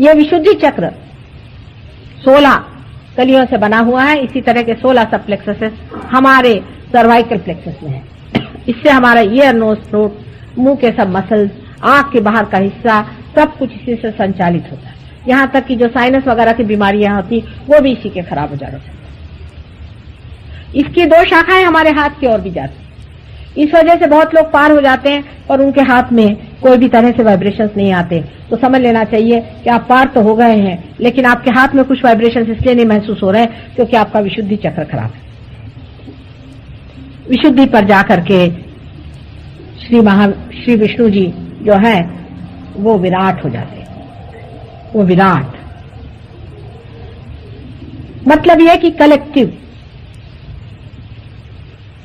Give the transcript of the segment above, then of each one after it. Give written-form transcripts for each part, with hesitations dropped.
ये विशुद्धि चक्र 16 कलियों से बना हुआ है। इसी तरह के 16 सब प्लेक्ससेस हमारे सर्वाइकल प्लेक्सस में है। इससे हमारा ईयर, नोज, थ्रोट, मुंह के सब मसल्स, आंख के बाहर का हिस्सा, सब कुछ इसी से संचालित होता है। यहाँ तक कि जो साइनस वगैरह की बीमारियां होती वो भी इसी के खराब हो जाने से। इसकी 2 शाखाएं हमारे हाथ की ओर भी जाती। इस वजह से बहुत लोग पार हो जाते हैं और उनके हाथ में कोई भी तरह से वाइब्रेशंस नहीं आते। तो समझ लेना चाहिए कि आप पार तो हो गए हैं, लेकिन आपके हाथ में कुछ वाइब्रेशंस इसलिए नहीं महसूस हो रहे हैं क्योंकि आपका विशुद्धि चक्र खराब है। विशुद्धि पर जाकर के श्री विष्णु जी जो है वो विराट हो जाते हैं। वो विराट मतलब यह कि कलेक्टिव।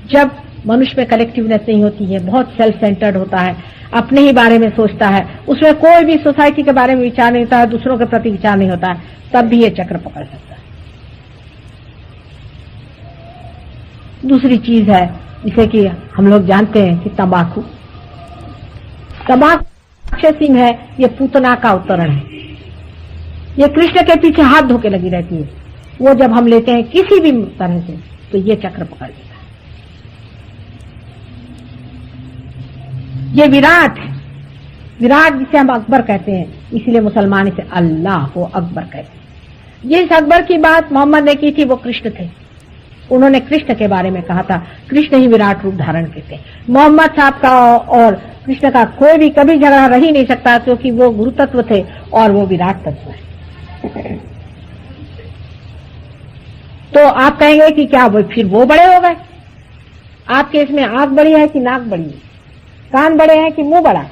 जब मनुष्य में कलेक्टिवनेस नहीं होती है, बहुत सेल्फ सेंटर्ड होता है, अपने ही बारे में सोचता है, उसमें कोई भी सोसाइटी के बारे में विचार नहीं होता है, दूसरों के प्रति विचार नहीं होता है, तब भी ये चक्र पकड़ सकता है। दूसरी चीज है जिसे कि हम लोग जानते हैं कि तंबाकू सिंह है, ये पूतना का अवतरण है। ये कृष्ण के पीछे हाथ धोके लगी रहती है। वो जब हम लेते हैं किसी भी तरह से तो ये चक्र पकड़ लेता है। ये विराट है, विराट जिसे हम अकबर कहते हैं, इसीलिए मुसलमान इसे अल्लाह को अकबर कहते हैं। जिस अकबर की बात मोहम्मद ने की थी वो कृष्ण थे। उन्होंने कृष्ण के बारे में कहा था, कृष्ण ही विराट रूप धारण करते। मोहम्मद साहब का और कृष्ण का कोई भी कभी झगड़ा रह ही नहीं सकता क्योंकि वो गुरु तत्व थे और वो विराट तत्व है। तो आप कहेंगे कि क्या वो फिर वो बड़े हो गए? आपके इसमें आंख बड़ी है कि नाक बड़ी है, कान बड़े हैं कि मुंह बड़ा है?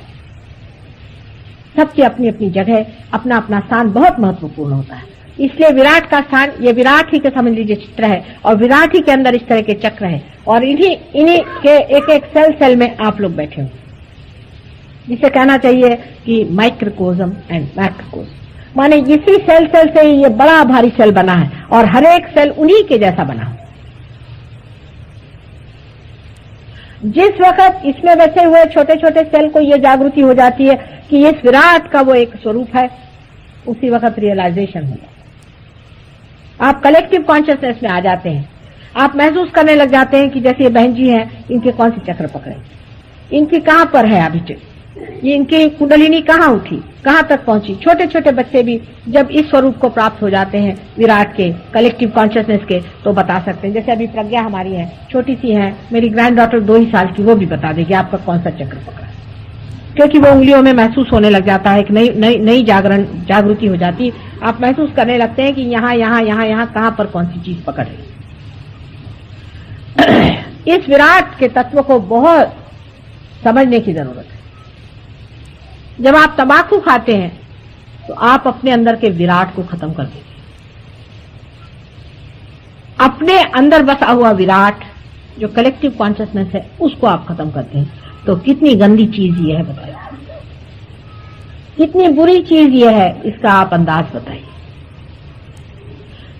सबकी अपनी अपनी जगह, अपना अपना स्थान बहुत महत्वपूर्ण होता है। इसलिए विराट का स्थान, ये विराट ही के समझ लीजिए चित्र है और विराट ही के अंदर इस तरह के चक्र है और इन्हीं के एक एक सेल में आप लोग बैठे हो, जिसे कहना चाहिए कि माइक्रोकोज्म एंड मैक्रोकोज्म। माने इसी सेल से ही ये बड़ा भारी सेल बना है और हर एक सेल उन्हीं के जैसा बना है। जिस वक्त इसमें बचे हुए छोटे छोटे सेल को ये जागृति हो जाती है कि इस विराट का वो एक स्वरूप है, उसी वक्त रियलाइजेशन होगा। आप कलेक्टिव कॉन्शियसनेस में आ जाते हैं। आप महसूस करने लग जाते हैं कि जैसे ये बहन जी हैं, इनके कौन से चक्र पकड़े, इनकी कहां पर है अभी, ये इनकी कुंडलिनी कहां उठी, कहां तक पहुंची। छोटे छोटे बच्चे भी जब इस स्वरूप को प्राप्त हो जाते हैं विराट के, कलेक्टिव कॉन्शियसनेस के, तो बता सकते हैं। जैसे अभी प्रज्ञा हमारी है, छोटी सी है, मेरी ग्रैंड डॉटर 2 ही साल की, वो भी बता देगी आपका कौन सा चक्र पकड़ा, क्योंकि वो उंगलियों में महसूस होने लग जाता है, एक नई जागृति हो जाती। आप महसूस करने लगते हैं कि यहाँ यहाँ यहाँ यहाँ कहां पर कौन सी चीज पकड़ रही। इस विराट के तत्व को बहुत समझने की जरूरत है। जब आप तंबाकू खाते हैं तो आप अपने अंदर के विराट को खत्म कर देते हैं। अपने अंदर बसा हुआ विराट जो कलेक्टिव कॉन्शियसनेस है उसको आप खत्म करते हैं। तो कितनी गंदी चीज ये है बताइए, कितनी बुरी चीज ये है, इसका आप अंदाज बताइए।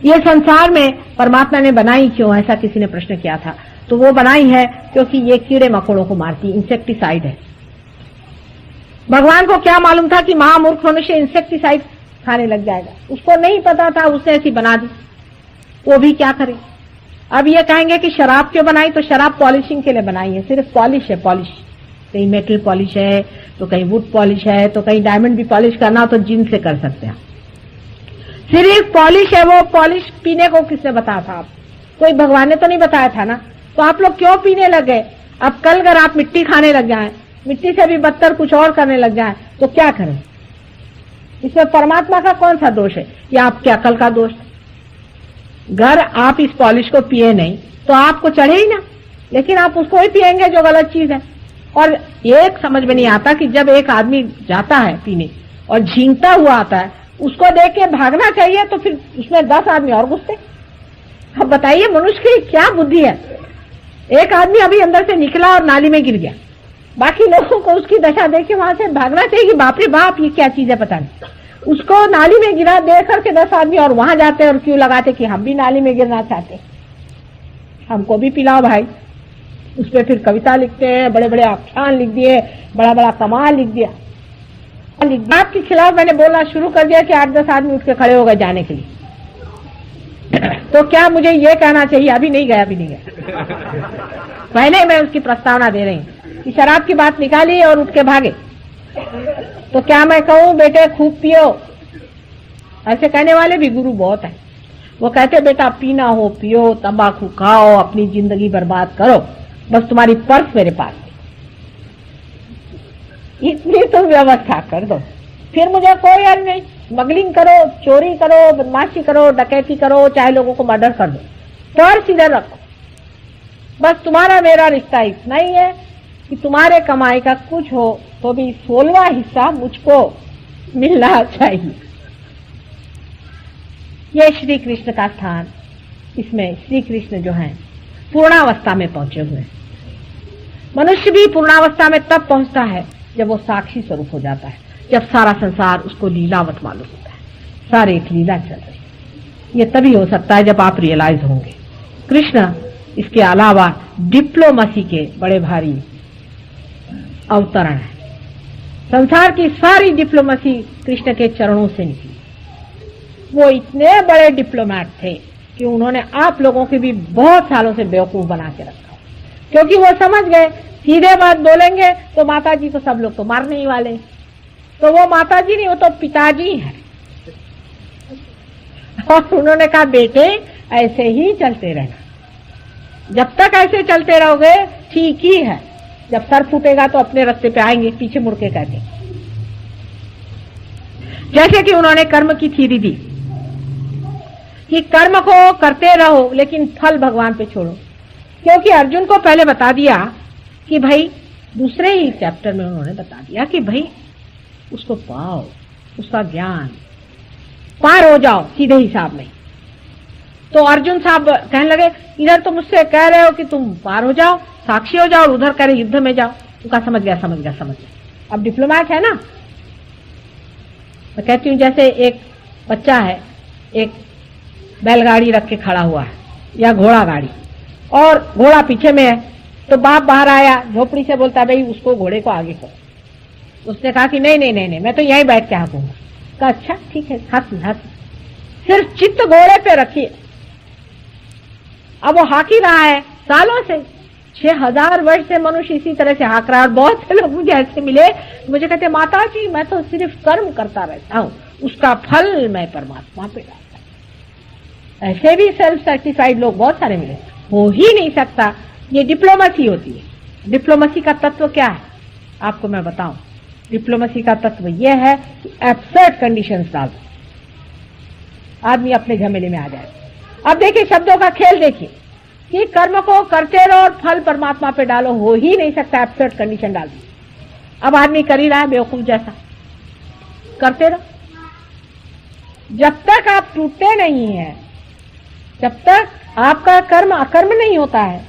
ये संसार में परमात्मा ने बनाई क्यों, ऐसा किसी ने प्रश्न किया था। तो वो बनाई है क्योंकि ये कीड़े मकोड़ों को मारती, इंसेक्टिसाइड है। भगवान को क्या मालूम था कि महामूर्ख मनुष्य इंसेक्टिसाइड खाने लग जाएगा, उसको नहीं पता था, उसने ऐसी बना दी। वो भी क्या करे। अब ये कहेंगे कि शराब क्यों बनाई, तो शराब पॉलिशिंग के लिए बनाई है, सिर्फ पॉलिश है, पॉलिश। कहीं मेटल पॉलिश है तो कहीं वुड पॉलिश है तो कहीं डायमंड भी पॉलिश करना हो तो जिन से कर सकते हैं। सिर्फ पॉलिश है। वो पॉलिश पीने को किसने बताया था? आप कोई भगवान ने तो नहीं बताया था ना। तो आप लोग क्यों पीने लग गए? अब कल अगर आप मिट्टी खाने लग जाएं, मिट्टी से भी बदतर कुछ और करने लग जाएं, तो क्या करें? इसमें परमात्मा का कौन सा दोष है या आपकी अकल का दोष? अगर आप इस पॉलिश को पिए नहीं तो आपको चढ़े ही ना, लेकिन आप उसको ही पिएंगे जो गलत चीज है। और एक समझ में नहीं आता कि जब एक आदमी जाता है पीने और झींगता हुआ आता है, उसको देख के भागना चाहिए तो फिर उसमें 10 आदमी और घुसते। अब बताइए मनुष्य की क्या बुद्धि है। एक आदमी अभी अंदर से निकला और नाली में गिर गया, बाकी लोगों को उसकी दशा देख के वहां से भागना चाहिए कि बाप रे बाप ये क्या चीज है पता नहीं। उसको नाली में गिरा देख करके 10 आदमी और वहां जाते और क्यों लगाते कि हम भी नाली में गिरना चाहते, हमको भी पिलाओ भाई। उस पर फिर कविता लिखते हैं, बड़े बड़े आख्यान लिख दिए, बड़ा बड़ा कमाल लिख दिया। आपके खिलाफ मैंने बोलना शुरू कर दिया कि 8-10 आदमी उठ के खड़े हो गए जाने के लिए, तो क्या मुझे ये कहना चाहिए अभी नहीं गया, अभी नहीं गया? पहले मैं उसकी प्रस्तावना दे रही हूँ कि शराब की बात निकाली और उठ के भागे, तो क्या मैं कहूँ बेटे खूब पियो? ऐसे कहने वाले भी गुरु बहुत हैं। वो कहते बेटा पीना हो पियो, तंबाकू खाओ, अपनी जिंदगी बर्बाद करो, बस तुम्हारी पर्स मेरे पास है, इतनी तो व्यवस्था कर दो, फिर मुझे कोई अर्थ नहीं। स्मगलिंग करो, चोरी करो, बदमाशी करो, डकैती करो, चाहे लोगों को मर्डर कर दो, पर्स इधर रखो, बस तुम्हारा मेरा रिश्ता इतना ही है कि तुम्हारे कमाई का कुछ हो तो भी 16वां हिस्सा मुझको मिलना चाहिए। ये श्री कृष्ण का स्थान, इसमें श्री कृष्ण जो हैं पूर्णावस्था में पहुंचे हुए हैं। मनुष्य भी पूर्णावस्था में तब पहुंचता है जब वो साक्षी स्वरूप हो जाता है, जब सारा संसार उसको लीलावत मालूम होता है, सारे एक लीला चल रही है। ये तभी हो सकता है जब आप रियलाइज होंगे। कृष्ण इसके अलावा डिप्लोमेसी के बड़े भारी अवतरण है। संसार की सारी डिप्लोमेसी कृष्ण के चरणों से निकली। वो इतने बड़े डिप्लोमैट थे कि उन्होंने आप लोगों के भी बहुत सालों से बेवकूफ बना के रखा, क्योंकि वो समझ गए सीधे बात बोलेंगे तो माताजी को सब लोग तो मारने ही वाले, तो वो माताजी नहीं, वो तो पिताजी है। और उन्होंने कहा बेटे ऐसे ही चलते रहना, जब तक ऐसे चलते रहोगे ठीक ही है, जब सर फूटेगा तो अपने रास्ते पे आएंगे, पीछे मुड़ के कहते। जैसे कि उन्होंने कर्म की थ्योरी दी कि कर्म को करते रहो लेकिन फल भगवान पे छोड़ो, क्योंकि अर्जुन को पहले बता दिया कि भाई, दूसरे ही चैप्टर में उन्होंने बता दिया कि भाई उसको पाओ, उसका ज्ञान, पार हो जाओ सीधे हिसाब में। तो अर्जुन साहब कहने लगे इधर तो मुझसे कह रहे हो कि तुम पार हो जाओ, साक्षी हो जाओ, और उधर कह रहे युद्ध में जाओ। तो कहा समझ गया समझ गया समझ गया। अब डिप्लोमैट है ना। मैं कहती हूँ जैसे एक बच्चा है, एक बैलगाड़ी रख के खड़ा हुआ है या घोड़ा गाड़ी, और घोड़ा पीछे में है, तो बाप बाहर आया झोपड़ी से, बोलता भाई उसको घोड़े को आगे करो। उसने कहा कि नहीं नहीं नहीं नहीं, मैं तो यहीं बैठ के हाँकूंगा। कहा अच्छा ठीक है, हंस सिर्फ चित्त घोड़े पे रखिए। अब वो हाँक ही रहा है सालों से, 6000 वर्ष से मनुष्य इसी तरह से हाँक रहा है। और बहुत से लोग मुझे ऐसे मिले, मुझे कहते माता जी मैं तो सिर्फ कर्म करता रहता हूँ, उसका फल मैं परमात्मा पे डालता हूँ। ऐसे भी सेल्फ सर्टिफाइड लोग बहुत सारे मिले। हो ही नहीं सकता, ये डिप्लोमेसी होती है। डिप्लोमेसी का तत्व क्या है आपको मैं बताऊं। डिप्लोमेसी का तत्व यह है कि एब्सर्ड कंडीशंस डाल दो, आदमी अपने झमेले में आ जाए। अब देखिए शब्दों का खेल देखिए कि कर्म को करते रहो और फल परमात्मा पे डालो, हो ही नहीं सकता, एब्सर्ड कंडीशन डाल दी। अब आदमी कर ही रहा है बेवकूफ जैसा, करते रहो। जब तक आप टूटते नहीं है, जब तक आपका कर्म अकर्म नहीं होता है,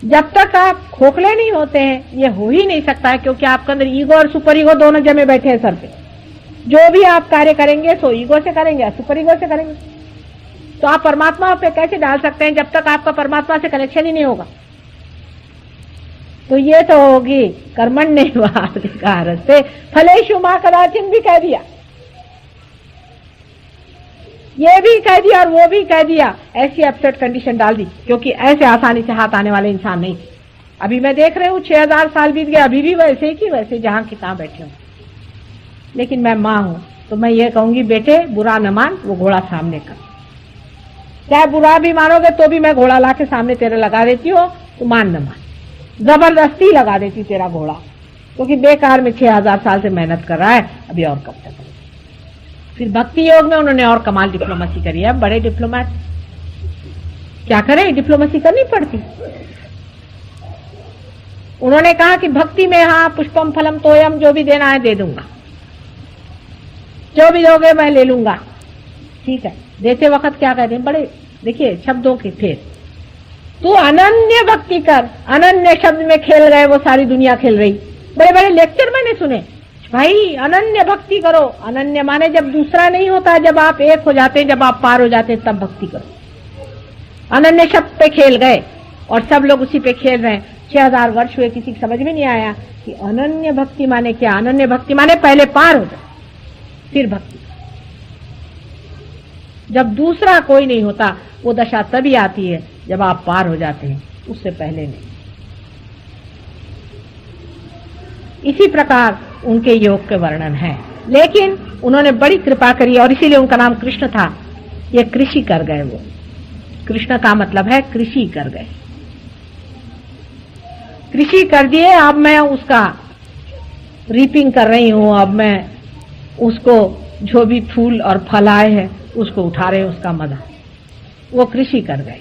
जब तक आप खोखले नहीं होते हैं, ये हो ही नहीं सकता है, क्योंकि आपके अंदर ईगो और सुपर ईगो दोनों जमे बैठे हैं सर पे। जो भी आप कार्य करेंगे सो ईगो से करेंगे या सुपर ईगो से करेंगे। तो आप परमात्मा पे कैसे डाल सकते हैं जब तक आपका परमात्मा से कनेक्शन ही नहीं होगा। तो ये तो होगी कर्मण्येवाधिकार से फलेषु मा कदाचिन भी कह दिया, ये भी कह दिया और वो भी कह दिया, ऐसी एब्सर्ड कंडीशन डाल दी, क्योंकि ऐसे आसानी से हाथ आने वाले इंसान नहीं थे। अभी मैं देख रही हूँ 6000 साल बीत गए, अभी भी वैसे की वैसे जहां की तहां बैठे हूं। लेकिन मैं माँ हूं तो मैं ये कहूंगी बेटे बुरा न मान, वो घोड़ा सामने कर। चाहे बुरा भी मानोगे तो भी मैं घोड़ा ला के सामने तेरे लगा देती हूँ, तो मान न मान, जबरदस्ती लगा देती तेरा घोड़ा, क्योंकि बेकार में 6000 साल से मेहनत कर रहा है, अभी और कब तक। फिर भक्ति योग में उन्होंने और कमाल डिप्लोमेसी करी है। बड़े डिप्लोमेट क्या करें, डिप्लोमेसी करनी पड़ती। उन्होंने कहा कि भक्ति में हाँ पुष्पम फलम तोयम, जो भी देना है दे दूंगा, जो भी दोगे मैं ले लूंगा। ठीक है, देते वक्त क्या कहते हैं, बड़े देखिए शब्दों के फेर, तू अनन्य भक्ति कर। अनन्य शब्द में खेल रहे, वो सारी दुनिया खेल रही। बड़े बड़े लेक्चर मैंने सुने, भाई अनन्य भक्ति करो। अनन्य माने जब दूसरा नहीं होता, जब आप एक हो जाते हैं, जब आप पार हो जाते हैं, तब भक्ति करो। अनन्य शब्द पे खेल गए और सब लोग उसी पे खेल रहे हैं। 6000 वर्ष हुए, किसी की समझ में नहीं आया कि अनन्य भक्ति माने क्या। अनन्य भक्ति माने पहले पार हो जाए फिर भक्ति। जब दूसरा कोई नहीं होता वो दशा तभी आती है जब आप पार हो जाते हैं, उससे पहले नहीं। इसी प्रकार उनके योग के वर्णन है। लेकिन उन्होंने बड़ी कृपा करी और इसीलिए उनका नाम कृष्ण था। ये कृषि कर गए, वो कृष्ण का मतलब है कृषि कर गए, कृषि कर दिए। अब मैं उसका रीपिंग कर रही हूं, अब मैं उसको जो भी फूल और फल आए हैं उसको उठा रहे हैं, उसका मजा। वो कृषि कर गए,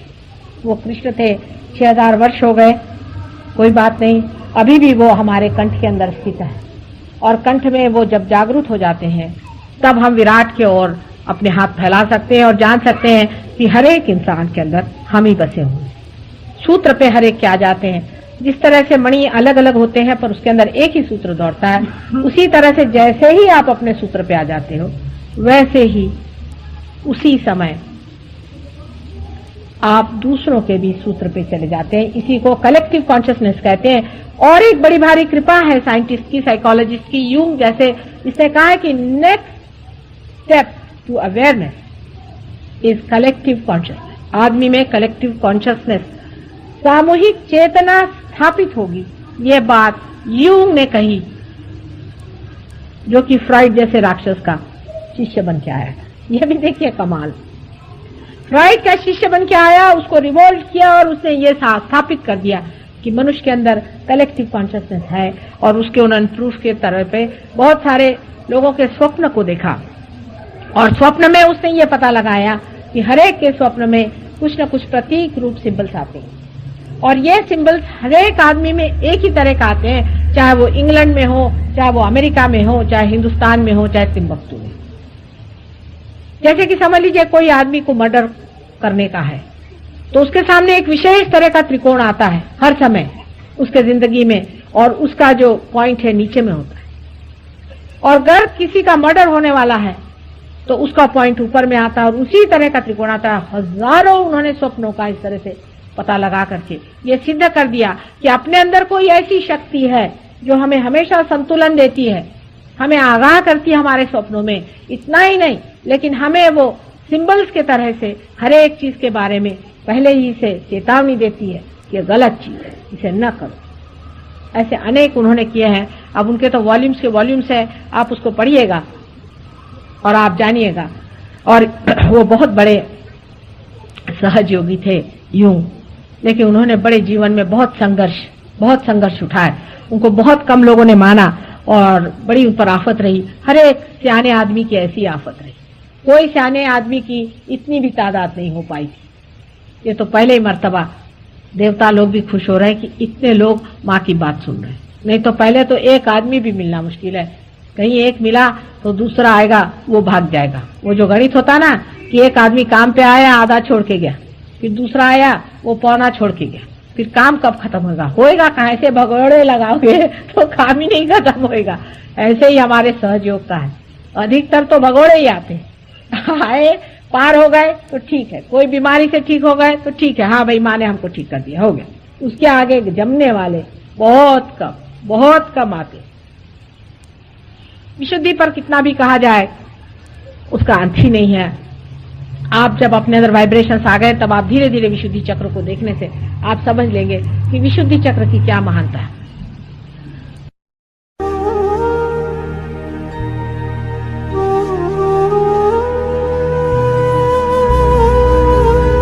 वो कृष्ण थे। 6000 वर्ष हो गए, कोई बात नहीं, अभी भी वो हमारे कंठ के अंदर स्थित है। और कंठ में वो जब जागरूक हो जाते हैं तब हम विराट की ओर अपने हाथ फैला सकते हैं और जान सकते हैं कि हर एक इंसान के अंदर हम ही बसे हुए। सूत्र पे हर एक के आ जाते हैं। जिस तरह से मणि अलग अलग होते हैं पर उसके अंदर एक ही सूत्र दौड़ता है, उसी तरह से जैसे ही आप अपने सूत्र पे आ जाते हो वैसे ही उसी समय आप दूसरों के भी सूत्र पे चले जाते हैं। इसी को कलेक्टिव कॉन्शियसनेस कहते हैं। और एक बड़ी भारी कृपा है साइंटिस्ट की, साइकोलॉजिस्ट की। यूंग जैसे इसने कहा है कि next step to awareness is collective consciousness. आदमी में कलेक्टिव कॉन्शियसनेस, सामूहिक चेतना स्थापित होगी। ये बात यूंग ने कही, जो कि फ्राइड जैसे राक्षस का शिष्य बन के आया। यह भी देखिए कमाल। फ्राइड का शिष्य बन के आया, उसको रिवोल्ट किया और उसने ये स्थापित कर दिया कि मनुष्य के अंदर कलेक्टिव कॉन्शियसनेस है। और उसके उन्होंने प्रूफ के तरह पे बहुत सारे लोगों के स्वप्न को देखा और स्वप्न में उसने ये पता लगाया कि हरेक के स्वप्न में कुछ न कुछ प्रतीक रूप सिंबल्स आते हैं। और ये सिंबल्स हरेक आदमी में एक ही तरह का आते हैं, चाहे वो इंग्लैंड में हो, चाहे वो अमेरिका में हो, चाहे हिंदुस्तान में हो, चाहे तिम्बक्तू में। जैसे कि समझ लीजिए कोई आदमी को मर्डर करने का है तो उसके सामने एक विशेष तरह का त्रिकोण आता है हर समय उसके जिंदगी में, और उसका जो पॉइंट है नीचे में होता है। और अगर किसी का मर्डर होने वाला है तो उसका पॉइंट ऊपर में आता है और उसी तरह का त्रिकोण आता है। हजारों उन्होंने स्वप्नों का इस तरह से पता लगा करके ये सिद्ध कर दिया कि अपने अंदर कोई ऐसी शक्ति है जो हमें हमेशा संतुलन देती है, हमें आगाह करती है हमारे स्वप्नों में। इतना ही नहीं, लेकिन हमें वो सिंबल्स के तरह से हर एक चीज के बारे में पहले ही से चेतावनी देती है कि ये गलत चीज है, इसे न करो। ऐसे अनेक उन्होंने किए हैं। अब उनके तो वॉल्यूम्स के वॉल्यूम्स है, आप उसको पढ़िएगा और आप जानिएगा। और वो बहुत बड़े सहयोगी थे यूं, लेकिन उन्होंने बड़े जीवन में बहुत संघर्ष उठाए। उनको बहुत कम लोगों ने माना और बड़ी उन पर आफत रही। हर एक सियाने आदमी की ऐसी आफत रही, कोई सियाने आदमी की इतनी भी तादाद नहीं हो पाई थी। ये तो पहले ही मर्तबा देवता लोग भी खुश हो रहे हैं कि इतने लोग माँ की बात सुन रहे हैं। नहीं तो पहले तो एक आदमी भी मिलना मुश्किल है। कहीं एक मिला तो दूसरा आएगा, वो भाग जाएगा। वो जो गणित होता ना कि एक आदमी काम पे आया, आधा छोड़ के गया, फिर दूसरा आया, वो पौना छोड़ के गया, फिर काम कब खत्म होगा कहाँ? ऐसे भगोड़े लगाओगे तो काम ही नहीं खत्म होएगा। ऐसे ही हमारे सहयोग का है, अधिकतर तो भगोड़े ही आते आए, पार हो गए तो ठीक है, कोई बीमारी से ठीक हो गए तो ठीक है, हाँ भाई माँ ने हमको ठीक कर दिया, हो गया। उसके आगे जमने वाले बहुत कम आते। विशुद्धि पर कितना भी कहा जाए उसका अंत ही नहीं है। आप जब अपने अंदर वाइब्रेशंस आ गए तब आप धीरे धीरे विशुद्धि चक्र को देखने से आप समझ लेंगे कि विशुद्धि चक्र की क्या महानता है।